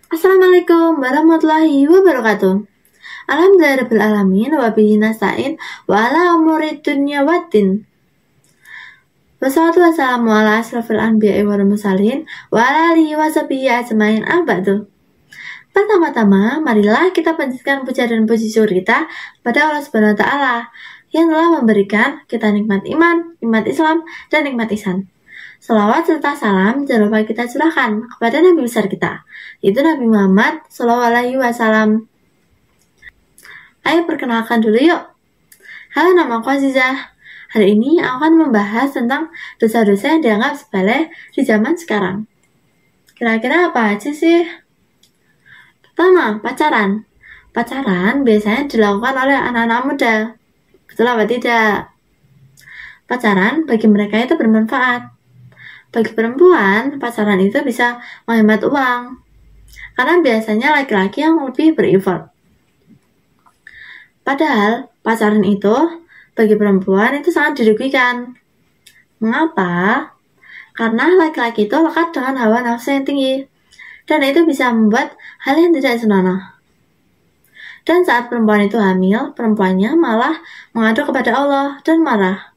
Assalamualaikum warahmatullahi wabarakatuh. Alhamdulillahirabbil alamin wa bihi nasta'in wa ala umuri dunya waddin. Wassalatu wassalamu ala asrofil anbiya'i wal mursalin wa ala alihi wa sahbihi ajmain ba'du. Pertama-tama, marilah kita panjatkan puja dan puji syukur kita kepada Allah Subhanahu wa taala yang telah memberikan kita nikmat iman, nikmat Islam, dan nikmat ihsan. Salawat serta salam jangan lupa kita curahkan kepada Nabi besar kita, yaitu Nabi Muhammad SAW. Ayo perkenalkan dulu yuk. Halo, nama aku Azizah. Hari ini aku akan membahas tentang dosa-dosa yang dianggap sepele di zaman sekarang. Kira-kira apa aja sih? Pertama, pacaran. Pacaran biasanya dilakukan oleh anak-anak muda. Betul apa tidak? Pacaran bagi mereka itu bermanfaat. Bagi perempuan, pacaran itu bisa menghemat uang, karena biasanya laki-laki yang lebih bereffort. Padahal, pacaran itu bagi perempuan itu sangat dirugikan. Mengapa? Karena laki-laki itu lekat dengan hawa nafsu yang tinggi, dan itu bisa membuat hal yang tidak senonoh. Dan saat perempuan itu hamil, perempuannya malah mengadu kepada Allah dan marah.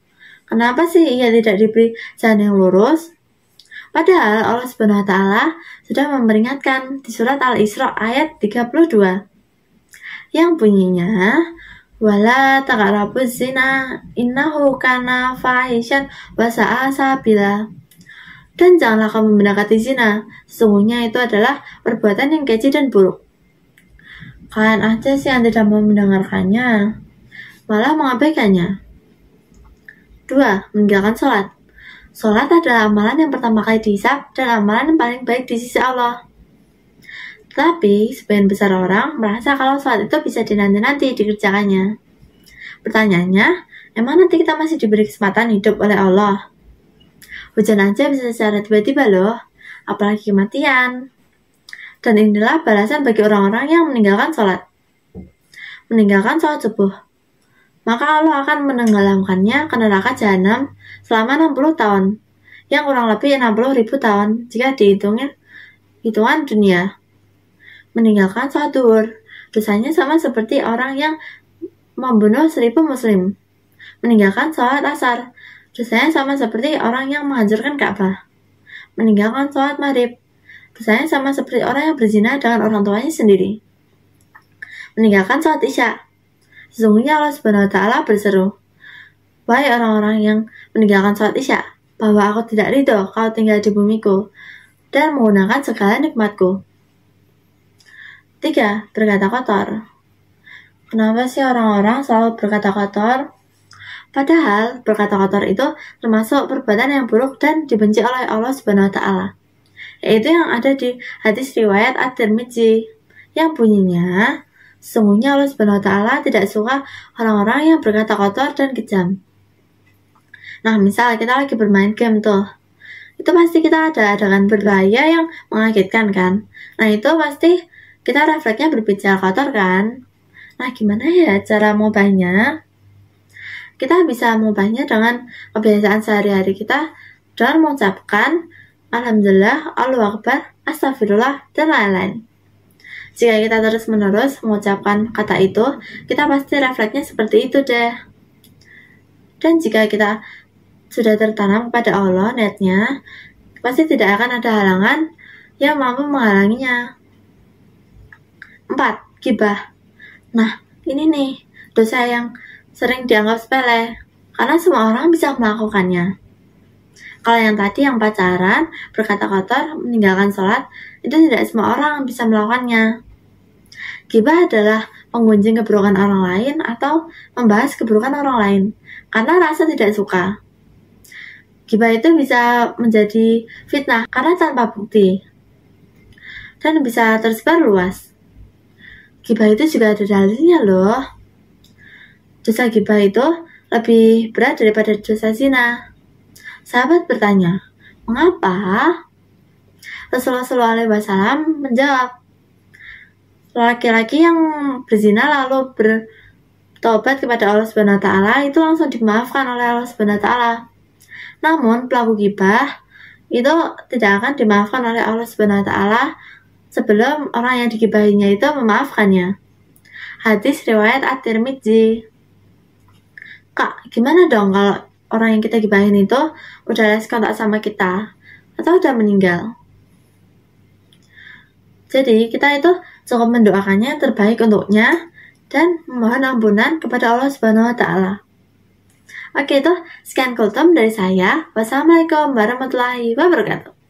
Kenapa sih ia tidak diberi jalan yang lurus? Padahal Allah Subhanahu wa taala sudah memperingatkan di surat Al-Isra ayat 32 yang bunyinya wala taqrabuz zina innahu kana fahisyan wa sa'a sabila. Dan janganlah kamu mendekati zina, sesungguhnya itu adalah perbuatan yang keji dan buruk. Kalian aja sih yang tidak mau mendengarkannya, malah mengabaikannya. 2. Meninggalkan sholat. Sholat adalah amalan yang pertama kali dihisab dan amalan yang paling baik di sisi Allah. Tetapi, sebagian besar orang merasa kalau sholat itu bisa dinanti-nanti dikerjakannya. Pertanyaannya, emang nanti kita masih diberi kesempatan hidup oleh Allah? Hujan aja bisa secara tiba-tiba loh, apalagi kematian. Dan inilah balasan bagi orang-orang yang meninggalkan sholat. Meninggalkan sholat subuh. Maka Allah akan menenggelamkannya ke neraka jahanam selama 60 tahun, yang kurang lebih 60.000 tahun jika dihitungnya hitungan dunia. Meninggalkan sholat duhur, dosanya sama seperti orang yang membunuh 1000 muslim. Meninggalkan sholat asar, dosanya sama seperti orang yang menghancurkan Ka'bah. Meninggalkan sholat maghrib, dosanya sama seperti orang yang berzina dengan orang tuanya sendiri. Meninggalkan sholat isya, sesungguhnya Allah Subhanahu wa taala berseru, wahai orang-orang yang meninggalkan sholat isya, bahwa aku tidak ridho kau tinggal di bumiku dan menggunakan segala nikmatku. 3. Berkata kotor. Kenapa sih orang-orang selalu berkata kotor? Padahal berkata kotor itu termasuk perbuatan yang buruk dan dibenci oleh Allah Subhanahu wa taala, yaitu yang ada di hadis riwayat At-Tirmidzi yang bunyinya, sesungguhnya Allah Subhanahu wa taala tidak suka orang-orang yang berkata kotor dan kejam. Nah, misal kita lagi bermain game tuh, itu pasti kita ada adegan berbahaya yang mengagetkan kan? Nah, itu pasti kita refleksnya berbicara kotor kan? Nah, gimana ya cara mengubahnya? Kita bisa mengubahnya dengan kebiasaan sehari-hari kita dengan mengucapkan Alhamdulillah, Allahu Akbar, Astagfirullah, dan lain-lain. Jika kita terus-menerus mengucapkan kata itu, kita pasti refleksnya seperti itu deh. Dan jika kita sudah tertanam kepada Allah niatnya, pasti tidak akan ada halangan yang mampu menghalanginya. 4. Ghibah. Nah, ini nih, dosa yang sering dianggap sepele, karena semua orang bisa melakukannya. Kalau yang tadi yang pacaran, berkata kotor, meninggalkan sholat, itu tidak semua orang bisa melakukannya. Gibah adalah menggunjing keburukan orang lain atau membahas keburukan orang lain karena rasa tidak suka. Gibah itu bisa menjadi fitnah karena tanpa bukti dan bisa tersebar luas. Gibah itu juga ada dalilnya loh. Dosa gibah itu lebih berat daripada dosa zina. Sahabat bertanya, mengapa? Rasulullah SAW menjawab, laki-laki yang berzina lalu bertobat kepada Allah Subhanahu wa taala itu langsung dimaafkan oleh Allah Subhanahu wa taala. Namun pelaku gibah itu tidak akan dimaafkan oleh Allah Subhanahu wa taala sebelum orang yang digibahinya itu memaafkannya. Hadis riwayat At-Tirmidzi. Kak, gimana dong kalau orang yang kita gibahin itu udah less kontak sama kita atau udah meninggal? Jadi kita itu cukup mendoakannya yang terbaik untuknya dan memohon ampunan kepada Allah Subhanahu wa taala. Oke, itu sekian kultum dari saya. Wassalamualaikum warahmatullahi wabarakatuh.